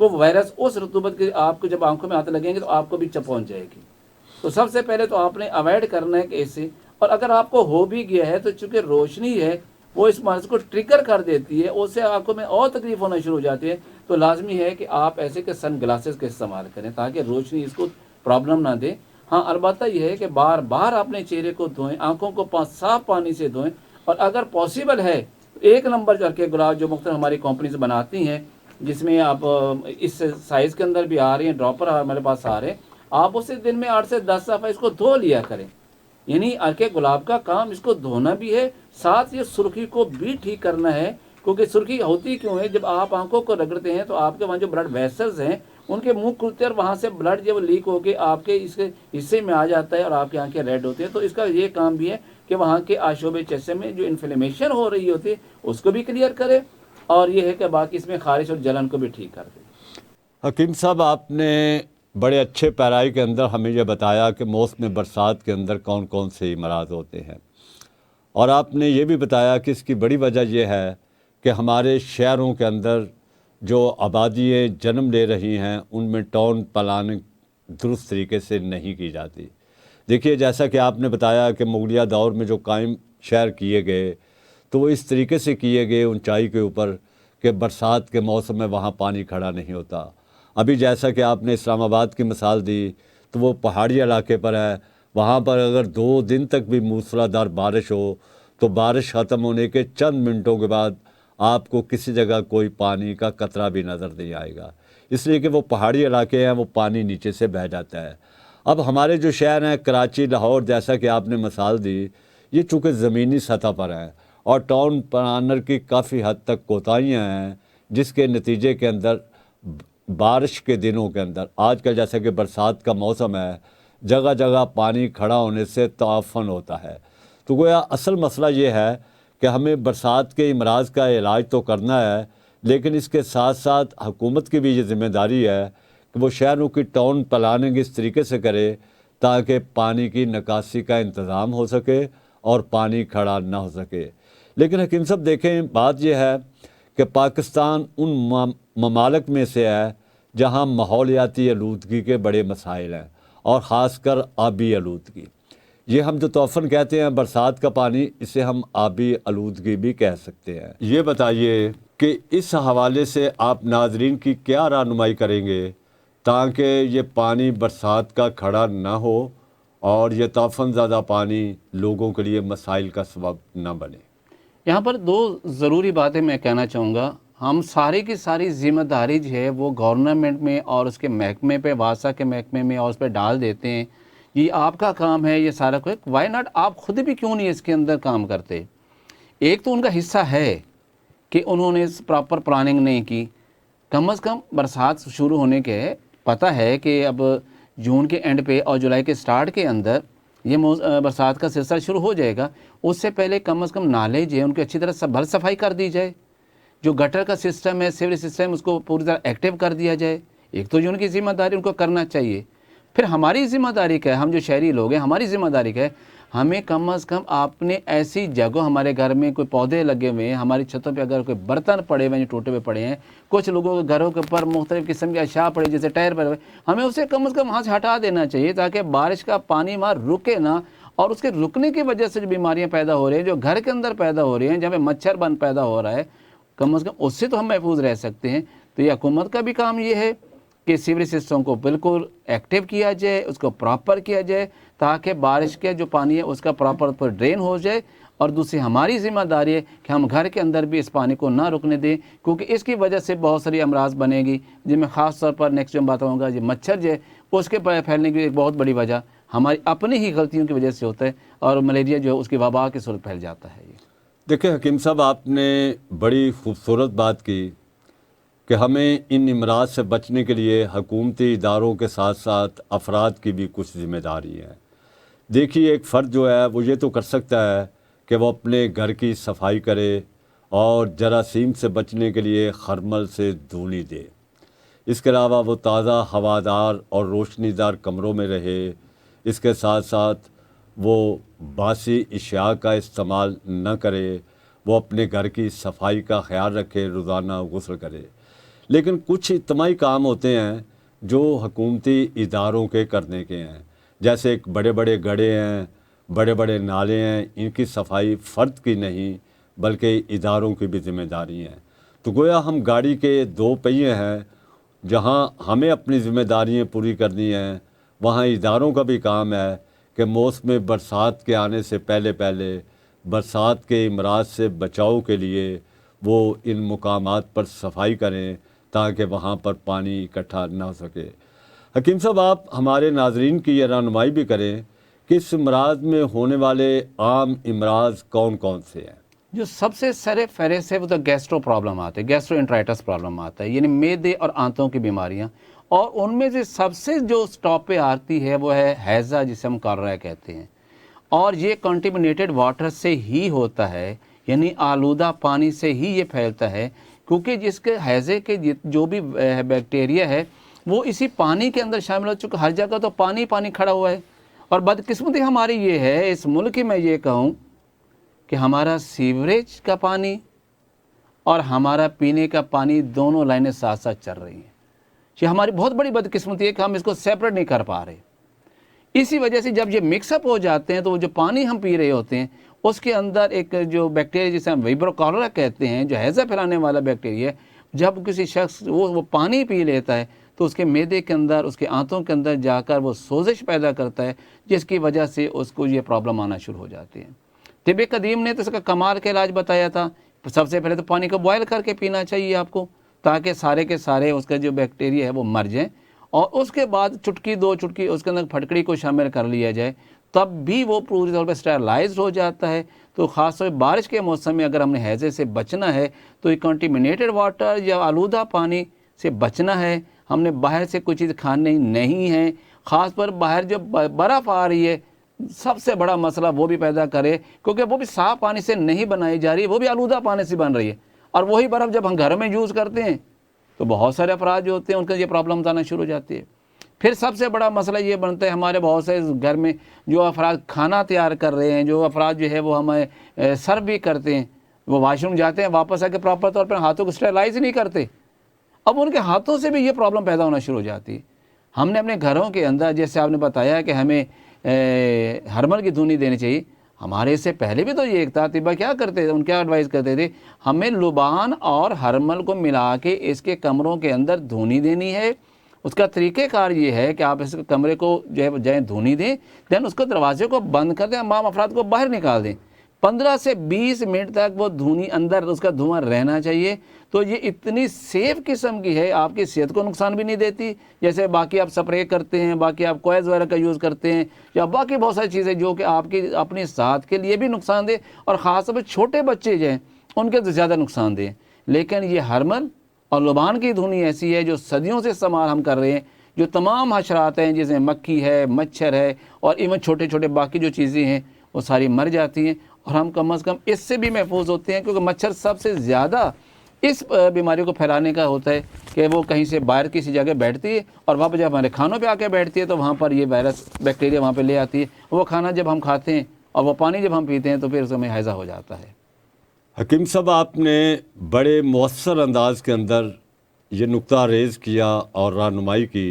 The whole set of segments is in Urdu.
وہ وائرس اس رطوبت کے آپ کو جب آنکھوں میں آتے لگیں گے تو آپ کو بھی چپ پہنچ جائے گی. تو سب سے پہلے تو آپ نے اوائڈ کرنا ہے کہ اسے، اور اگر آپ کو ہو بھی گیا ہے تو چونکہ روشنی ہے وہ اس مرض کو ٹریگر کر دیتی ہے، اس سے آنکھوں میں اور تکلیف ہونا شروع ہو جاتی ہے. تو لازمی ہے کہ آپ ایسے کہ سن گلاسز کا استعمال کریں تاکہ روشنی اس کو پرابلم نہ دے. ہاں البتہ یہ ہے کہ بار بار اپنے چہرے کو دھوئیں، آنکھوں کو صاف پانی سے دھوئیں، اور اگر پاسبل ہے ایک نمبر جو کے گلاب جو مختلف ہماری کمپنیز بناتی ہیں، جس میں آپ اس سائز کے اندر بھی آ رہی ہیں، ڈراپر ہمارے پاس آ رہے ہیں، آپ اسے دن میں 8 سے 10 دفعہ اس کو دھو لیا کریں. یعنی ارکے گلاب کا کام اس کو دھونا بھی ہے، ساتھ یہ سرخی کو بھی ٹھیک کرنا ہے. کیونکہ سرخی ہوتی کیوں ہے، جب آپ آنکھوں کو رگڑتے ہیں تو آپ کے وہاں جو بلڈ ویسلز ہیں ان کے منہ کھلتے ہیں اور وہاں سے بلڈ جب لیک ہو کے آپ کے اس کے حصے میں آ جاتا ہے اور آپ کی آنکھیں ریڈ ہوتی ہیں. تو اس کا یہ کام بھی ہے کہ وہاں کے آشوب چشمے میں جو انفلیمیشن ہو رہی ہوتی ہے اس کو بھی کلیئر کرے، اور یہ ہے کہ باقی اس میں خارش اور جلن کو بھی ٹھیک کر دے. حکیم صاحب، آپ نے بڑے اچھے پیرائی کے اندر ہمیں یہ بتایا کہ موسم برسات کے اندر کون کون سے امراض ہوتے ہیں، اور آپ نے یہ بھی بتایا کہ اس کی بڑی وجہ یہ ہے کہ ہمارے شہروں کے اندر جو آبادییں جنم لے رہی ہیں ان میں ٹاؤن پلاننگ درست طریقے سے نہیں کی جاتی. دیکھیے، جیسا کہ آپ نے بتایا کہ مغلیہ دور میں جو قائم شہر کیے گئے تو وہ اس طریقے سے کیے گئے اونچائی کے اوپر کہ برسات کے موسم میں وہاں پانی کھڑا نہیں ہوتا. ابھی جیسا کہ آپ نے اسلام آباد کی مثال دی تو وہ پہاڑی علاقے پر ہے، وہاں پر اگر 2 دن تک بھی موسلادھار بارش ہو تو بارش ختم ہونے کے چند منٹوں کے بعد آپ کو کسی جگہ کوئی پانی کا قطرہ بھی نظر نہیں آئے گا، اس لیے کہ وہ پہاڑی علاقے ہیں، وہ پانی نیچے سے بہہ جاتا ہے. اب ہمارے جو شہر ہیں کراچی، لاہور، جیسا کہ آپ نے مثال دی، یہ چونکہ زمینی سطح پر ہیں اور ٹاؤن پلانر کی کافی حد تک کوتاہیاں ہیں، جس کے نتیجے کے اندر بارش کے دنوں کے اندر آج کل جیسا کہ برسات کا موسم ہے، جگہ جگہ پانی کھڑا ہونے سے تعفن ہوتا ہے. تو گویا اصل مسئلہ یہ ہے کہ ہمیں برسات کے امراض کا علاج تو کرنا ہے، لیکن اس کے ساتھ ساتھ حکومت کی بھی یہ ذمہ داری ہے کہ وہ شہروں کی ٹاؤن پلاننگ اس طریقے سے کرے تاکہ پانی کی نکاسی کا انتظام ہو سکے اور پانی کھڑا نہ ہو سکے. لیکن حکیم صاحب دیکھیں، بات یہ ہے کہ پاکستان ان ممالک میں سے ہے جہاں ماحولیاتی آلودگی کے بڑے مسائل ہیں، اور خاص کر آبی آلودگی. یہ ہم جو طوفان کہتے ہیں برسات کا پانی، اسے ہم آبی آلودگی بھی کہہ سکتے ہیں. یہ بتائیے کہ اس حوالے سے آپ ناظرین کی کیا رہنمائی کریں گے تاکہ یہ پانی برسات کا کھڑا نہ ہو اور یہ طوفان زدہ پانی لوگوں کے لیے مسائل کا سبب نہ بنے. یہاں پر 2 ضروری باتیں میں کہنا چاہوں گا. ہم ساری کی ساری ذمہ داری جو ہے وہ گورنمنٹ میں اور اس کے محکمے پہ، واسطہ کے محکمے میں، اور اس پہ ڈال دیتے ہیں. یہ آپ کا کام ہے، یہ سارا کچھ. وائی ناٹ آپ خود بھی کیوں نہیں اس کے اندر کام کرتے؟ ایک تو ان کا حصہ ہے کہ انہوں نے پراپر پلاننگ نہیں کی. کم از کم برسات شروع ہونے کے پتہ ہے کہ اب جون کے اینڈ پہ اور جولائی کے سٹارٹ کے اندر یہ برسات کا سلسلہ شروع ہو جائے گا. اس سے پہلے کم از کم نالے جو ہیں ان کی اچھی طرح بھر صفائی کر دی جائے. جو گٹر کا سسٹم ہے، سیوریج سسٹم، اس کو پوری طرح ایکٹیو کر دیا جائے. ایک تو جو ان کی ذمہ داری ان کو کرنا چاہیے. پھر ہماری ذمہ داری کیا ہے؟ ہم جو شہری لوگ ہیں، ہماری ذمہ داری کیا ہے؟ ہمیں کم از کم اپنے ایسی جگہ، ہمارے گھر میں کوئی پودے لگے ہوئے ہیں، ہماری چھتوں پہ اگر کوئی برتن پڑے ہوئے ہیں جو ٹوٹے ہوئے پڑے ہیں، کچھ لوگوں کے گھروں کے اوپر مختلف قسم کے اشیاء پڑے جیسے ٹائر پڑے ہوئے، ہمیں اسے کم از کم وہاں سے ہٹا دینا چاہیے تاکہ بارش کا پانی وہاں رکے نہ. اور اس کے رکنے کی وجہ سے جو بیماریاں پیدا ہو رہی ہیں، جو گھر کے اندر پیدا ہو رہی ہیں، جہاں پہ مچھر بن پیدا ہو رہا ہے، کم از کم اس سے تو ہم محفوظ رہ سکتے ہیں. تو یہ حکومت کا بھی کام یہ ہے کہ سیوریج سسٹم کو بالکل ایکٹیو کیا جائے، اس کو پراپر کیا جائے تاکہ بارش کے جو پانی ہے اس کا پراپر پر ڈرین ہو جائے. اور دوسری ہماری ذمہ داری ہے کہ ہم گھر کے اندر بھی اس پانی کو نہ رکنے دیں، کیونکہ اس کی وجہ سے بہت ساری امراض بنے گی، جن میں خاص طور پر نیکسٹ جو میں بتاؤں گا، یہ مچھر جو ہے اس کے پھیلنے کی ایک بہت بڑی وجہ ہماری اپنی ہی غلطیوں کی وجہ سے ہوتا ہے، اور ملیریا جو ہے اس کی وبا کی صورت پھیل جاتا ہے. دیکھیں حکیم صاحب، آپ نے بڑی خوبصورت بات کی کہ ہمیں ان امراض سے بچنے کے لیے حکومتی اداروں کے ساتھ ساتھ افراد کی بھی کچھ ذمہ داری ہے. دیکھیے، ایک فرد جو ہے وہ یہ تو کر سکتا ہے کہ وہ اپنے گھر کی صفائی کرے اور جراثیم سے بچنے کے لیے خرمل سے دھونی دے. اس کے علاوہ وہ تازہ ہوادار اور روشنی دار کمروں میں رہے. اس کے ساتھ ساتھ وہ باسی اشیاء کا استعمال نہ کرے. وہ اپنے گھر کی صفائی کا خیال رکھے، روزانہ غسل کرے. لیکن کچھ اجتماعی کام ہوتے ہیں جو حکومتی اداروں کے کرنے کے ہیں، جیسے ایک بڑے بڑے گڑھے ہیں، بڑے بڑے نالے ہیں، ان کی صفائی فرد کی نہیں بلکہ اداروں کی بھی ذمہ داری ہے۔ تو گویا ہم گاڑی کے دو پہیے ہیں، جہاں ہمیں اپنی ذمہ داریاں پوری کرنی ہیں وہاں اداروں کا بھی کام ہے کہ موسم برسات کے آنے سے پہلے برسات کے امراض سے بچاؤ کے لیے وہ ان مقامات پر صفائی کریں تاکہ وہاں پر پانی اکٹھا نہ ہو سکے۔ حکیم صاحب، آپ ہمارے ناظرین کی یہ رہنمائی بھی کریں کہ اس امراض میں ہونے والے عام امراض کون کون سے ہیں؟ جو سب سے سر فہرست ہے وہ تو گیسٹرو پرابلم آتے ہیں، گیسٹرو انٹرائٹس پرابلم آتا ہے، یعنی معدے اور آنتوں کی بیماریاں، اور ان میں سے سب سے جو سٹاپ پہ آتی ہے وہ ہے ہیضہ، جسے ہم کالرا کہتے ہیں، اور یہ کنٹیمنیٹڈ واٹر سے ہی ہوتا ہے، یعنی آلودہ پانی سے ہی یہ پھیلتا ہے، کیونکہ جس کے ہیضے کے جو بھی بیکٹیریا ہے وہ اسی پانی کے اندر شامل ہو چکا، ہر جگہ تو پانی پانی کھڑا ہوا ہے۔ اور بدقسمتی ہماری یہ ہے اس ملک میں یہ کہوں کہ ہمارا سیوریج کا پانی اور ہمارا پینے کا پانی دونوں لائنیں ساتھ ساتھ چل رہی ہیں۔ یہ ہماری بہت بڑی بدقسمتی ہے کہ ہم اس کو سیپریٹ نہیں کر پا رہے۔ اسی وجہ سے جب یہ مکس اپ ہو جاتے ہیں تو وہ جو پانی ہم پی رہے ہوتے ہیں اس کے اندر ایک جو بیکٹیریا جسے ہم ویبرو کالرا کہتے ہیں، جو ہیضہ پھیلانے والا بیکٹیریا، جب کسی شخص وہ پانی پی لیتا ہے تو اس کے معدے کے اندر، اس کے آنتوں کے اندر جا کر وہ سوزش پیدا کرتا ہے، جس کی وجہ سے اس کو یہ پرابلم آنا شروع ہو جاتی ہے۔ طب قدیم نے تو اس کا کمال کا علاج بتایا تھا، سب سے پہلے تو پانی کو بوائل کر کے پینا چاہیے آپ کو، تاکہ سارے کے سارے اس کا جو بیکٹیریا ہے وہ مر جائیں، اور اس کے بعد چٹکی دو چٹکی اس کے اندر پھٹکڑی کو شامل کر لیا جائے، تب بھی وہ پوری طور پہ اسٹیرلائزڈ ہو جاتا ہے۔ تو خاص طور پہ بارش کے موسم میں اگر ہم نے ہیضے سے بچنا ہے تو یہ کنٹیمنیٹڈ واٹر یا آلودہ پانی سے بچنا ہے۔ ہم نے باہر سے کوئی چیز کھانی نہیں ہے، خاص پر باہر جو برف آ رہی ہے سب سے بڑا مسئلہ وہ بھی پیدا کرے، کیونکہ وہ بھی صاف پانی سے نہیں بنائی جا رہی ہے، وہ بھی آلودہ پانی سے بن رہی ہے، اور وہی برف جب ہم گھر میں یوز کرتے ہیں تو بہت سارے افراد جو ہوتے ہیں ان کا یہ پرابلم آنا شروع ہو جاتی ہے۔ پھر سب سے بڑا مسئلہ یہ بنتا ہے ہمارے بہت سے گھر میں جو افراد کھانا تیار کر رہے ہیں، جو افراد جو ہے وہ ہمیں سرو بھی کرتے ہیں، وہ واش روم جاتے ہیں، واپس آ کے پراپر طور پر ہاتھوں کو اسٹیرلائز نہیں کرتے، اب ان کے ہاتھوں سے بھی یہ پرابلم پیدا ہونا شروع ہو جاتی ہے۔ ہم نے اپنے گھروں کے اندر، جیسے آپ نے بتایا کہ ہمیں ہرمل کی دھونی دینی چاہیے، ہمارے اس سے پہلے بھی تو یہ ایک تھا، طبہ کیا کرتے تھے، ان کیا ایڈوائز کرتے تھے، ہمیں لبان اور ہرمل کو ملا کے اس کے کمروں کے اندر دھونی دینی ہے۔ اس کا طریقہ کار یہ ہے کہ آپ اس کمرے کو جو ہے جائیں دھونی دیں، دین اس کو دروازے کو بند کر دیں، تمام افراد کو باہر نکال دیں، 15 سے 20 منٹ تک وہ دھونی اندر اس کا دھواں رہنا چاہیے۔ تو یہ اتنی سیف قسم کی ہے، آپ کی صحت کو نقصان بھی نہیں دیتی، جیسے باقی آپ سپرے کرتے ہیں، باقی آپ کوائز وغیرہ کا یوز کرتے ہیں، یا باقی بہت ساری چیزیں جو کہ آپ کی اپنی صحت کے لیے بھی نقصان دہ، اور خاص طور پہ چھوٹے بچے جو ہیں ان کے تو زیادہ نقصان دہ۔ لیکن یہ ہرمل اور لبان کی دھونی ایسی ہے جو صدیوں سے استعمال ہم کر رہے ہیں، جو تمام حشرات ہیں جیسے مکھی ہے، مچھر ہے، اور ایون چھوٹے چھوٹے باقی جو چیزیں ہیں وہ ساری مر جاتی ہیں، اور ہم کم از کم اس سے بھی محفوظ ہوتے ہیں، کیونکہ مچھر سب سے زیادہ اس بیماری کو پھیلانے کا ہوتا ہے کہ وہ کہیں سے باہر کسی جگہ بیٹھتی ہے، اور وہاں پہ جب ہمارے کھانوں پہ آ کے بیٹھتی ہے تو وہاں پر یہ وائرس بیکٹیریا وہاں پہ لے آتی ہے، وہ کھانا جب ہم کھاتے ہیں اور وہ پانی جب ہم پیتے ہیں تو پھر اس میں ہیضہ ہو جاتا ہے۔ حکیم صاحب، آپ نے بڑے مؤثر انداز کے اندر یہ نقطہ ریز کیا اور رہنمائی کی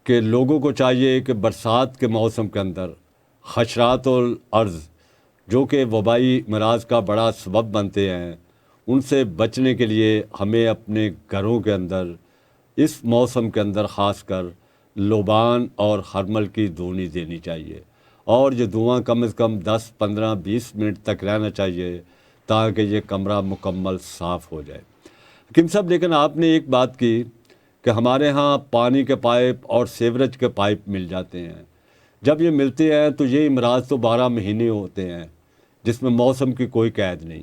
کہ لوگوں کو چاہیے کہ برسات کے موسم کے اندر حشرات الارض جو کہ وبائی امراض کا بڑا سبب بنتے ہیں، ان سے بچنے کے لیے ہمیں اپنے گھروں کے اندر اس موسم کے اندر خاص کر لبان اور ہرمل کی دھونی دینی چاہیے، اور یہ دھواں کم از کم 10 15 20 منٹ تک رہنا چاہیے تاکہ یہ کمرہ مکمل صاف ہو جائے۔ حکیم صاحب، لیکن آپ نے ایک بات کی کہ ہمارے ہاں پانی کے پائپ اور سیوریج کے پائپ مل جاتے ہیں، جب یہ ملتے ہیں تو یہ امراض تو 12 مہینے ہوتے ہیں جس میں موسم کی کوئی قید نہیں۔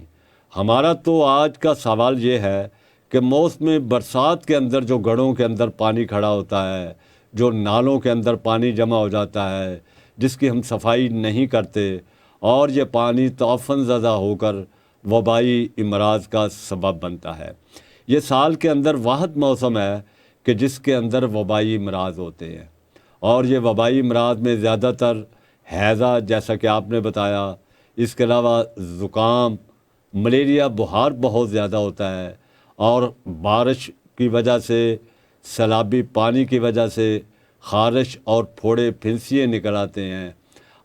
ہمارا تو آج کا سوال یہ ہے کہ موسم برسات کے اندر جو گڑھوں کے اندر پانی کھڑا ہوتا ہے، جو نالوں کے اندر پانی جمع ہو جاتا ہے، جس کی ہم صفائی نہیں کرتے، اور یہ پانی تعفن زدہ ہو کر وبائی امراض کا سبب بنتا ہے۔ یہ سال کے اندر واحد موسم ہے کہ جس کے اندر وبائی امراض ہوتے ہیں، اور یہ وبائی امراض میں زیادہ تر ہیضہ جیسا کہ آپ نے بتایا، اس کے علاوہ زکام، ملیریا، بخار بہت زیادہ ہوتا ہے، اور بارش کی وجہ سے، سیلابی پانی کی وجہ سے خارش اور پھوڑے پھنسیے نکل آتے ہیں۔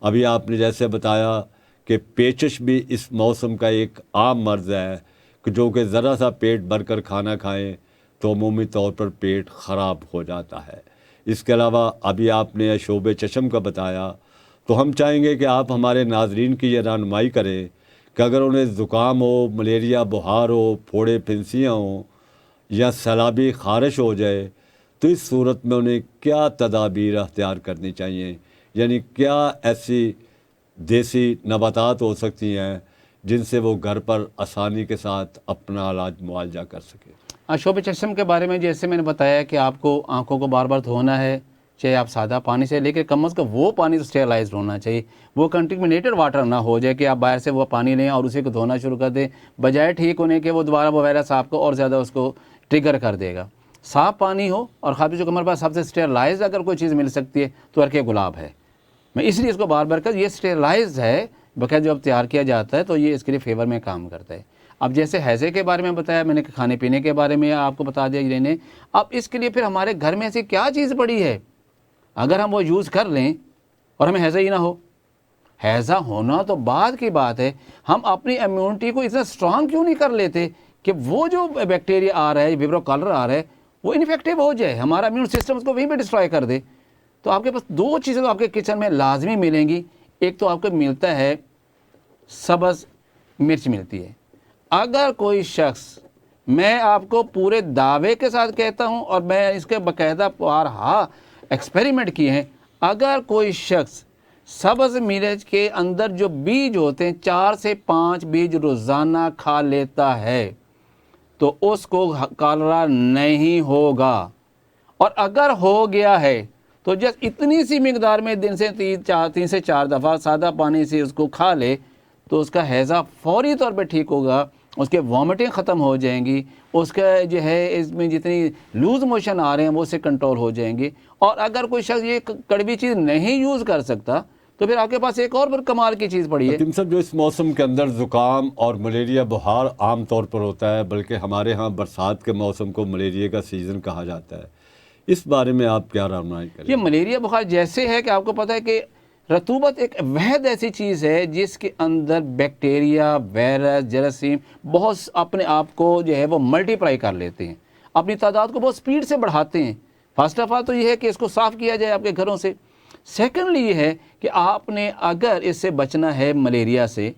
ابھی آپ نے جیسے بتایا کہ پیچش بھی اس موسم کا ایک عام مرض ہے کہ جو کہ ذرا سا پیٹ بھر کر کھانا کھائیں تو عمومی طور پر پیٹ خراب ہو جاتا ہے۔ اس کے علاوہ ابھی آپ نے شعب چشم کا بتایا، تو ہم چاہیں گے کہ آپ ہمارے ناظرین کی یہ رہنمائی کریں کہ اگر انہیں زکام ہو، ملیریا بخار ہو، پھوڑے پھنسیاں ہوں یا سیلابی خارش ہو جائے تو اس صورت میں انہیں کیا تدابیر اختیار کرنی چاہیے، یعنی کیا ایسی دیسی نباتات ہو سکتی ہیں جن سے وہ گھر پر آسانی کے ساتھ اپنا علاج معالجہ کر سکے۔ شعب چشم کے بارے میں جیسے میں نے بتایا کہ آپ کو آنکھوں کو بار بار دھونا ہے، چاہے آپ سادہ پانی سے، لیکن کم از کم وہ پانی اسٹیرلائزڈ ہونا چاہیے، وہ کنٹیمنیٹڈ واٹر نہ ہو جائے کہ آپ باہر سے وہ پانی لیں اور اسی کو دھونا شروع کر دیں، بجائے ٹھیک ہونے کے وہ دوبارہ وہ وائرس آپ کو اور زیادہ اس کو ٹریگر کر دے گا۔ صاف پانی ہو اور خاص جو ہمارے پاس سب سے اسٹیرلائزڈ اگر کوئی چیز مل سکتی ہے تو عرق گلاب ہے۔ میں اس لیے اس کو بار بار کر، یہ اسٹیرلائزڈ ہے بقید جو اب تیار کیا جاتا ہے تو یہ اس کے لیے فیور میں کام کرتا ہے۔ اب جیسے ہیضے کے بارے میں بتایا میں نے، کھانے پینے کے بارے میں آپ کو بتا دیا نے، اب اس کے لیے پھر ہمارے گھر میں ایسی کیا چیز پڑی ہے اگر ہم وہ یوز کر لیں اور ہمیں ہیضہ ہی نہ ہو۔ ہیضہ ہونا تو بعد کی بات ہے، ہم اپنی امیونٹی کو اتنا سٹرانگ کیوں نہیں کر لیتے کہ وہ جو بیکٹیریا آ رہا ہے، ویبرو کالر آ رہا ہے، وہ انفیکٹیو ہو جائے، ہمارا امیون سسٹم اس کو وہیں پہ ڈسٹرائے کر دے۔ تو آپ کے پاس دو چیزیں تو آپ کے کچن میں لازمی ملیں گی۔ ایک تو آپ کو ملتا ہے سبز مرچ ملتی ہے۔ اگر کوئی شخص، میں آپ کو پورے دعوے کے ساتھ کہتا ہوں اور میں اس کے باقاعدہ بارہا ایکسپیریمنٹ کیے ہیں، اگر کوئی شخص سبز مرچ کے اندر جو بیج ہوتے ہیں 4 سے 5 بیج روزانہ کھا لیتا ہے تو اس کو کالرا نہیں ہوگا، اور اگر ہو گیا ہے تو جس اتنی سی مقدار میں دن سے 3 سے 4 دفعہ سادہ پانی سے اس کو کھا لے تو اس کا ہیضہ فوری طور پہ ٹھیک ہوگا، اس کے وامٹنگ ختم ہو جائیں گی، اس کا جو ہے اس میں جتنی لوز موشن آ رہے ہیں وہ سے کنٹرول ہو جائیں گے۔ اور اگر کوئی شخص یہ کڑوی چیز نہیں یوز کر سکتا تو پھر آپ کے پاس ایک اور کمال کی چیز پڑی ہے۔ حکیم صاحب، جو اس موسم کے اندر زکام اور ملیریا بخار عام طور پر ہوتا ہے، بلکہ ہمارے ہاں برسات کے موسم کو ملیریا کا سیزن کہا جاتا ہے، اس بارے میں آپ کیا رہنمائی کریں؟ یہ ملیریا بخار جیسے ہے کہ آپ کو پتہ ہے کہ رطوبت ایک وحد ایسی چیز ہے جس کے اندر بیکٹیریا، وائرس، جراثیم بہت اپنے آپ کو جو ہے وہ ملٹی پلائی کر لیتے ہیں، اپنی تعداد کو بہت سپیڈ سے بڑھاتے ہیں۔ فرسٹ آف آل تو یہ ہے کہ اس کو صاف کیا جائے آپ کے گھروں سے۔ سیکنڈلی یہ ہے کہ آپ نے اگر اس سے بچنا ہے ملیریا سے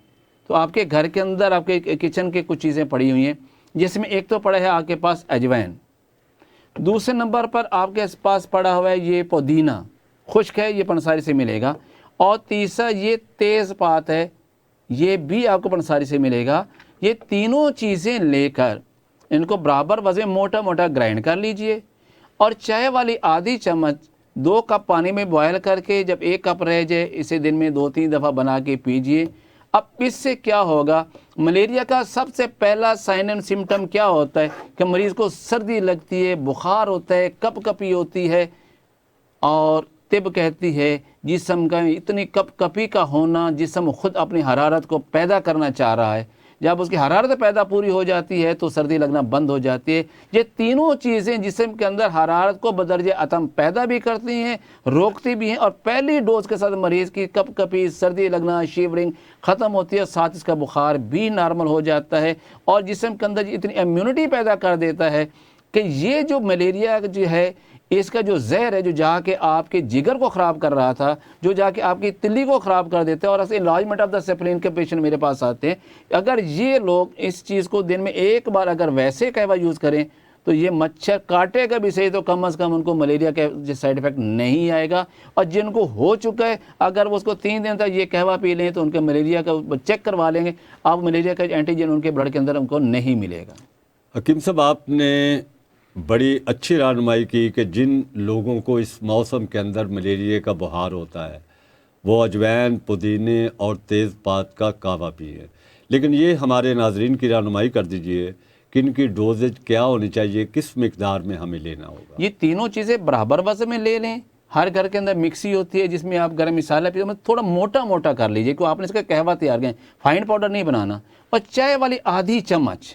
تو آپ کے گھر کے اندر آپ کے کچن کے کچھ چیزیں پڑی ہوئی ہیں، جس میں ایک تو پڑا ہے آپ کے پاس اجوائن، دوسرے نمبر پر آپ کے پاس پڑا ہوا ہے یہ پودینہ، خشک ہے، یہ پنساری سے ملے گا، اور تیسرا یہ تیز پات ہے، یہ بھی آپ کو پنساری سے ملے گا۔ یہ تینوں چیزیں لے کر ان کو برابر وزن موٹا موٹا گرائنڈ کر لیجئے، اور چائے والی آدھی چمچ 2 کپ پانی میں بوائل کر کے جب 1 کپ رہ جائے اسے دن میں 2-3 دفعہ بنا کے پیجئے۔ اب اس سے کیا ہوگا، ملیریا کا سب سے پہلا سائن اینڈ سمٹم کیا ہوتا ہے کہ مریض کو سردی لگتی ہے، بخار ہوتا ہے، کپ کپی ہوتی ہے، اور طب کہتی ہے جسم کا اتنی کپ کپی کا ہونا، جسم خود اپنی حرارت کو پیدا کرنا چاہ رہا ہے، جب اس کی حرارت پیدا پوری ہو جاتی ہے تو سردی لگنا بند ہو جاتی ہے۔ یہ تینوں چیزیں جسم کے اندر حرارت کو بدرجہ اتم پیدا بھی کرتی ہیں، روکتی بھی ہیں، اور پہلی ڈوز کے ساتھ مریض کی کپ کپی، سردی لگنا، شیورنگ ختم ہوتی ہے، ساتھ اس کا بخار بھی نارمل ہو جاتا ہے، اور جسم کے اندر اتنی امیونٹی پیدا کر دیتا ہے کہ یہ جو ملیریا جو ہے اس کا جو زہر ہے، جو جا کے آپ کے جگر کو خراب کر رہا تھا، جو جا کے آپ کی تلی کو خراب کر دیتا ہے، اور ایسے انلارجمنٹ آف دا سپلین کے پیشنٹ میرے پاس آتے ہیں، اگر یہ لوگ اس چیز کو دن میں 1 بار اگر ویسے قہوہ یوز کریں تو یہ مچھر کاٹے گا بھی صحیح تو کم از کم ان کو ملیریا کا سائیڈ ایفیکٹ نہیں آئے گا، اور جن کو ہو چکا ہے اگر وہ اس کو 3 دن تک یہ قہوہ پی لیں تو ان کے ملیریا کا چیک کروا لیں گے، آپ ملیریا کا اینٹیجن ان کے بلڈ کے اندر ان کو نہیں ملے گا۔ حکیم صاحب، آپ نے بڑی اچھی رہنمائی کی کہ جن لوگوں کو اس موسم کے اندر ملیریا کا بخار ہوتا ہے وہ اجوائن، پودینے اور تیز پات کا قہوہ پئیں، لیکن یہ ہمارے ناظرین کی رہنمائی کر دیجئے کہ ان کی ڈوزج کیا ہونی چاہیے، کس مقدار میں ہمیں لینا ہوگا؟ یہ تینوں چیزیں برابر وزن میں لے لیں۔ ہر گھر کے اندر مکسی ہوتی ہے جس میں آپ گرم مسالہ پیتے ہیں، تھوڑا موٹا موٹا کر لیجئے کہ آپ نے اس کا قہوہ تیار کریں، فائن پاؤڈر نہیں بنانا، اور چائے والی آدھی چمچ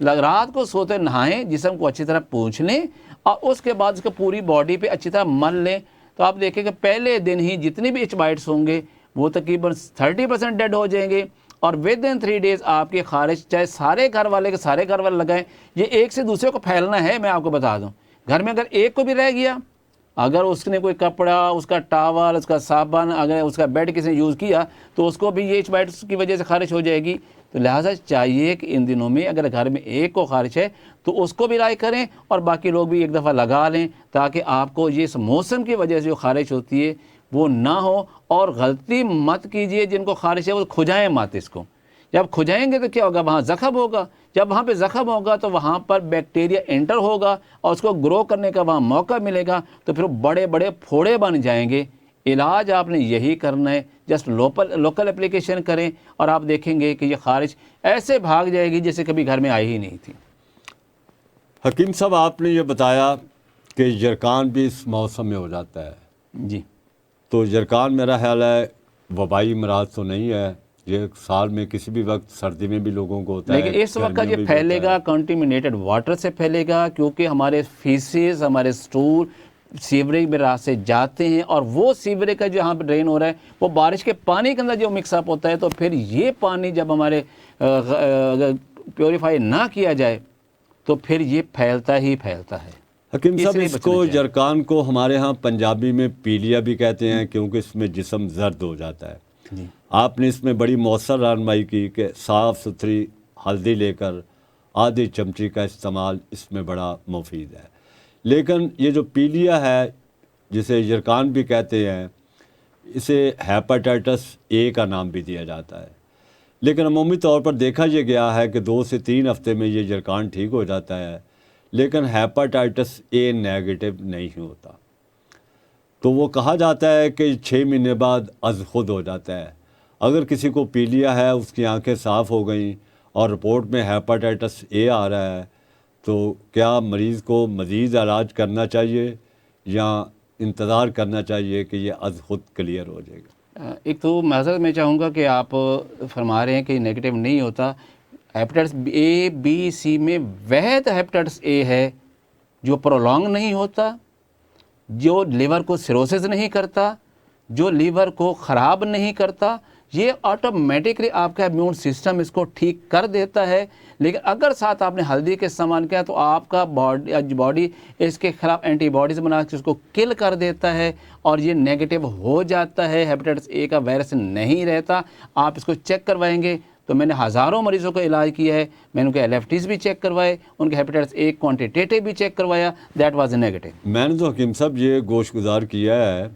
رات کو سوتے نہائیں, جسم کو اچھی طرح پونچھ لیں اور اس کے بعد اس کو پوری باڈی پہ اچھی طرح مل لیں. تو آپ دیکھیں کہ پہلے دن ہی جتنی بھی ایچ بائٹس ہوں گے وہ تقریباً 30% ڈیڈ ہو جائیں گے, اور ود ان 3 days آپ کی خارش چاہے سارے گھر والے کے سارے گھر والے لگائیں. یہ ایک سے دوسرے کو پھیلنا ہے. میں آپ کو بتا دوں, گھر میں اگر ایک کو بھی رہ گیا, اگر اس نے کوئی کپڑا, اس کا ٹاول, اس کا صابن, اگر اس کا بیڈ کسی نے یوز کیا تو اس کو بھی یہ ایچ بائٹس کی وجہ سے خارش ہو جائے گی. تو لہٰذا چاہیے کہ ان دنوں میں اگر گھر میں ایک کو خارش ہے تو اس کو بھی رائے کریں اور باقی لوگ بھی ایک دفعہ لگا لیں, تاکہ آپ کو یہ اس موسم کی وجہ سے جو خارش ہوتی ہے وہ نہ ہو. اور غلطی مت کیجئے, جن کو خارش ہے وہ کھجائیں مت اس کو. جب کھجائیں گے تو کیا ہوگا, وہاں زخم ہوگا. جب وہاں پہ زخم ہوگا تو وہاں پر بیکٹیریا انٹر ہوگا اور اس کو گرو کرنے کا وہاں موقع ملے گا, تو پھر بڑے بڑے پھوڑے بن جائیں گے. علاج آپ نے یہی کرنا ہے, جسٹ لوکل اپلیکیشن کریں اور آپ دیکھیں گے کہ یہ خارش ایسے بھاگ جائے گی جیسے کبھی گھر میں آئی ہی نہیں تھی. حکیم صاحب, آپ نے یہ بتایا کہ جرکان بھی اس موسم میں ہو جاتا ہے. جی, تو جرکان میرا خیال ہے وبائی امراض تو نہیں ہے, یہ سال میں کسی بھی وقت سردی میں بھی لوگوں کو ہوتا ہے, لیکن اس وقت گرمیوں یہ میں بھی پھیلے ہوتا گا ہے. کنٹیمنیٹڈ واٹر سے پھیلے گا, کیونکہ ہمارے فیسز, ہمارے سٹول سیوریج میں راہ سے جاتے ہیں, اور وہ سیوریج کا جو یہاں پہ ڈرین ہو رہا ہے وہ بارش کے پانی کے اندر جو مکس اپ ہوتا ہے, تو پھر یہ پانی جب ہمارے پیوریفائی نہ کیا جائے تو پھر یہ پھیلتا ہی پھیلتا ہے. حکیم صاحب, لیے اس بچنا کو چاہیے. جرکان کو ہمارے ہاں پنجابی میں پیلیا بھی کہتے ہیں, کیونکہ اس میں جسم زرد ہو جاتا ہے. جی, آپ نے اس میں بڑی مؤثر رہنمائی کی کہ صاف ستھری ہلدی لے کر آدھی چمچی کا استعمال اس میں بڑا مفید ہے. لیکن یہ جو پیلیا ہے, جسے جرکان بھی کہتے ہیں, اسے ہیپاٹائٹس اے کا نام بھی دیا جاتا ہے. لیکن عمومی طور پر دیکھا یہ گیا ہے کہ 2 سے 3 ہفتے میں یہ جرکان ٹھیک ہو جاتا ہے, لیکن ہیپاٹائٹس اے نیگیٹو نہیں ہوتا. تو وہ کہا جاتا ہے کہ 6 مہینے بعد از خود ہو جاتا ہے. اگر کسی کو پیلیا ہے, اس کی آنکھیں صاف ہو گئیں اور رپورٹ میں ہیپاٹائٹس اے آ رہا ہے, تو کیا مریض کو مزید علاج کرنا چاہیے یا انتظار کرنا چاہیے کہ یہ از خود کلیئر ہو جائے گا؟ ایک تو معذرت میں چاہوں گا کہ آپ فرما رہے ہیں کہ نیگیٹو نہیں ہوتا. ہیپاٹائٹس اے بی سی میں واحد ہیپاٹائٹس اے ہے جو پرولونگ نہیں ہوتا, جو لیور کو سیروسس نہیں کرتا, جو لیور کو خراب نہیں کرتا. یہ آٹومیٹکلی آپ کا امیون سسٹم اس کو ٹھیک کر دیتا ہے. لیکن اگر ساتھ آپ نے ہلدی کے استعمال کیا تو آپ کا باڈی اس کے خلاف اینٹی باڈیز بنا کے اس کو کل کر دیتا ہے اور یہ نیگیٹو ہو جاتا ہے. ہیپاٹائٹس اے کا وائرس نہیں رہتا. آپ اس کو چیک کروائیں گے تو میں نے ہزاروں مریضوں کو علاج کیا ہے, میں نے ان کے LFTs بھی چیک کروائے, ان کے ہیپاٹائٹس اے کوانٹیٹیو بھی چیک کروایا, دیٹ واز اے نیگیٹو. میں نے تو حکیم صاحب یہ گوش گزار کیا ہے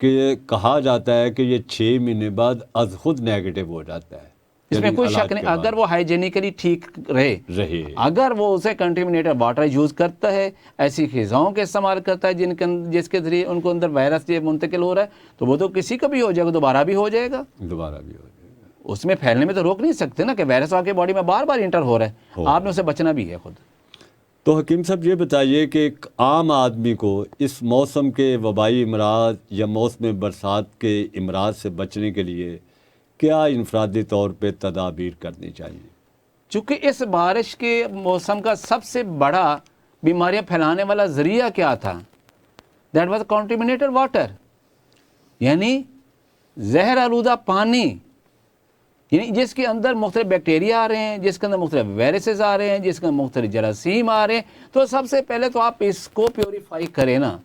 کہ یہ کہا جاتا ہے کہ یہ 6 مہینے بعد از خود نیگیٹو ہو جاتا ہے. اس میں کوئی شک نہیں, اگر وہ ہائیجینیکلی ٹھیک رہے, اگر وہ اسے کنٹیمنیٹڈ واٹر یوز کرتا ہے, ایسی غذاؤں کے استعمال کرتا ہے جس کے ذریعے ان کو اندر وائرس یہ منتقل ہو رہا ہے, تو وہ تو کسی کا بھی ہو جائے گا, دوبارہ بھی ہو جائے گا. اس میں پھیلنے میں تو روک نہیں سکتے نا کہ وائرس آپ کے باڈی میں بار بار انٹر ہو رہا ہے, آپ نے اسے بچنا بھی ہے خود. تو حکیم صاحب یہ بتائیے کہ ایک عام آدمی کو اس موسم کے وبائی امراض یا موسم برسات کے امراض سے بچنے کے لیے کیا انفرادی طور پہ تدابیر کرنی چاہیے؟ چونکہ اس بارش کے موسم کا سب سے بڑا بیماریاں پھیلانے والا ذریعہ کیا تھا, دیٹ واز کنٹیمنیٹڈ واٹر, یعنی زہر آلودہ پانی, یعنی جس کے اندر مختلف بیکٹیریا آ رہے ہیں, جس کے اندر مختلف وائرسز آ رہے ہیں, جس کے اندر مختلف جراثیم آ رہے ہیں. تو سب سے پہلے تو آپ اس کو پیوریفائی کریں نا,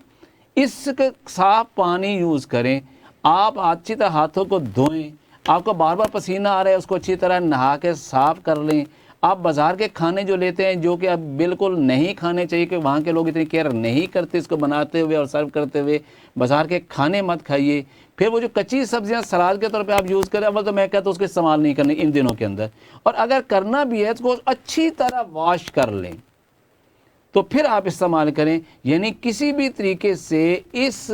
اس کے صاف پانی یوز کریں. آپ اچھی طرح ہاتھوں کو دھوئیں, آپ کو بار بار پسینہ آ رہا ہے اس کو اچھی طرح نہا کے صاف کر لیں. آپ بازار کے کھانے جو لیتے ہیں جو کہ اب بالکل نہیں کھانے چاہیے, کہ وہاں کے لوگ اتنی کیئر نہیں کرتے اس کو بناتے ہوئے اور سرو کرتے ہوئے, بازار کے کھانے مت کھائیے. پھر وہ جو کچی سبزیاں سلاد کے طور پہ آپ یوز کریں, اول تو میں کہتا ہوں اس کو استعمال نہیں کرنے ان دنوں کے اندر, اور اگر کرنا بھی ہے اس کو اچھی طرح واش کر لیں تو پھر آپ استعمال کریں. یعنی کسی بھی طریقے سے اس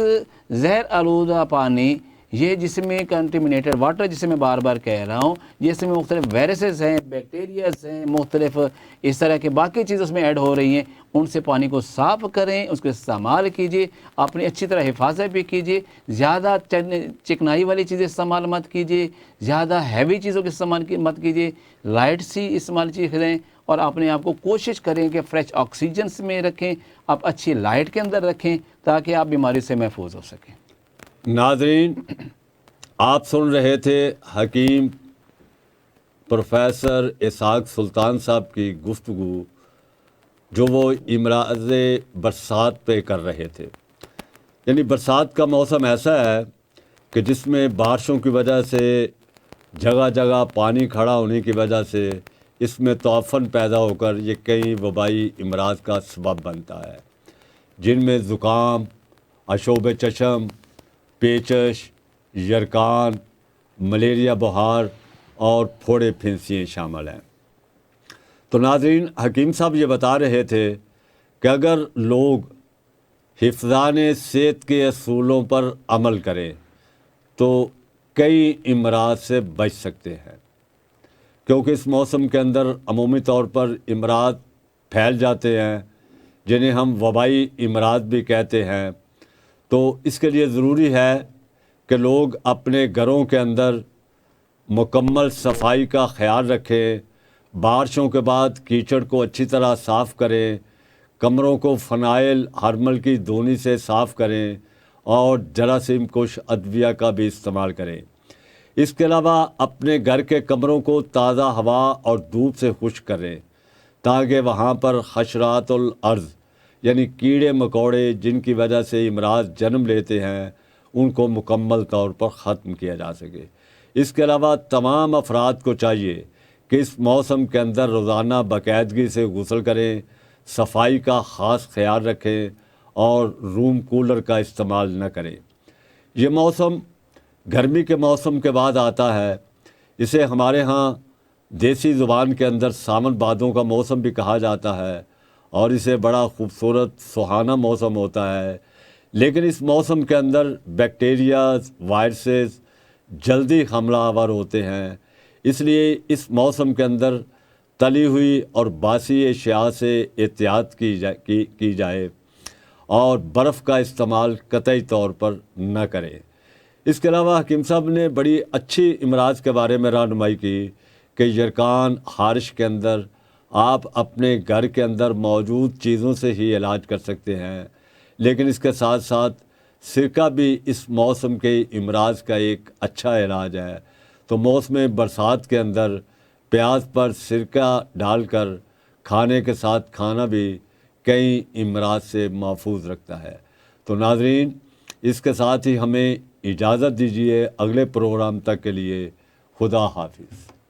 زہر آلودہ پانی, یہ جس میں کنٹیمنیٹڈ واٹر, جسے میں بار بار کہہ رہا ہوں, جس میں مختلف وائرسز ہیں, بیکٹیریاز ہیں, مختلف اس طرح کے باقی چیزیں اس میں ایڈ ہو رہی ہیں, ان سے پانی کو صاف کریں, اس کو استعمال کیجیے, اپنی اچھی طرح حفاظت بھی کیجیے. زیادہ چکنائی والی چیزیں استعمال مت کیجیے, زیادہ ہیوی چیزوں کے استعمال مت کیجیے, لائٹ سی استعمال چیزیں کریں, اور اپنے آپ کو کوشش کریں کہ فریش آکسیجن میں رکھیں، آپ اچھی لائٹ کے اندر رکھیں تاکہ آپ بیماری سے محفوظ ہو سکیں۔ ناظرین، آپ سن رہے تھے حکیم پروفیسر اسحاق سلطان صاحب کی گفتگو جو وہ امراض برسات پہ کر رہے تھے۔ یعنی برسات کا موسم ایسا ہے کہ جس میں بارشوں کی وجہ سے جگہ جگہ پانی کھڑا ہونے کی وجہ سے اس میں تعفن پیدا ہو کر یہ کئی وبائی امراض کا سبب بنتا ہے، جن میں زکام، آشوب چشم، پیچش، یرکان، ملیریا بخار اور پھوڑے پھنسیاں شامل ہیں۔ تو ناظرین، حکیم صاحب یہ بتا رہے تھے کہ اگر لوگ حفظان صحت کے اصولوں پر عمل کریں تو کئی امراض سے بچ سکتے ہیں، کیونکہ اس موسم کے اندر عمومی طور پر امراض پھیل جاتے ہیں جنہیں ہم وبائی امراض بھی کہتے ہیں۔ تو اس کے لیے ضروری ہے کہ لوگ اپنے گھروں کے اندر مکمل صفائی کا خیال رکھیں، بارشوں کے بعد کیچڑ کو اچھی طرح صاف کریں، کمروں کو فنائل ہرمل کی دھونی سے صاف کریں اور جراثیم کش ادویہ کا بھی استعمال کریں۔ اس کے علاوہ اپنے گھر کے کمروں کو تازہ ہوا اور دھوپ سے خشک کریں تاکہ وہاں پر حشرات الارض یعنی کیڑے مکوڑے جن کی وجہ سے امراض جنم لیتے ہیں ان کو مکمل طور پر ختم کیا جا سکے۔ اس کے علاوہ تمام افراد کو چاہیے کہ اس موسم کے اندر روزانہ باقاعدگی سے غسل کریں، صفائی کا خاص خیال رکھیں اور روم کولر کا استعمال نہ کریں۔ یہ موسم گرمی کے موسم کے بعد آتا ہے، اسے ہمارے ہاں دیسی زبان کے اندر ساون بھادوں کا موسم بھی کہا جاتا ہے اور اسے بڑا خوبصورت سہانا موسم ہوتا ہے، لیکن اس موسم کے اندر بیکٹیریاز، وائرسز جلدی حملہ آور ہوتے ہیں۔ اس لیے اس موسم کے اندر تلی ہوئی اور باسی اشیاء سے احتیاط کی جائے اور برف کا استعمال قطعی طور پر نہ کریں۔ اس کے علاوہ حکیم صاحب نے بڑی اچھی امراض کے بارے میں رہنمائی کی کہ یرکان، خارش کے اندر آپ اپنے گھر کے اندر موجود چیزوں سے ہی علاج کر سکتے ہیں، لیکن اس کے ساتھ ساتھ سرکہ بھی اس موسم کے امراض کا ایک اچھا علاج ہے۔ تو موسم برسات کے اندر پیاز پر سرکہ ڈال کر کھانے کے ساتھ کھانا بھی کئی امراض سے محفوظ رکھتا ہے۔ تو ناظرین، اس کے ساتھ ہی ہمیں اجازت دیجیے، اگلے پروگرام تک کے لیے خدا حافظ۔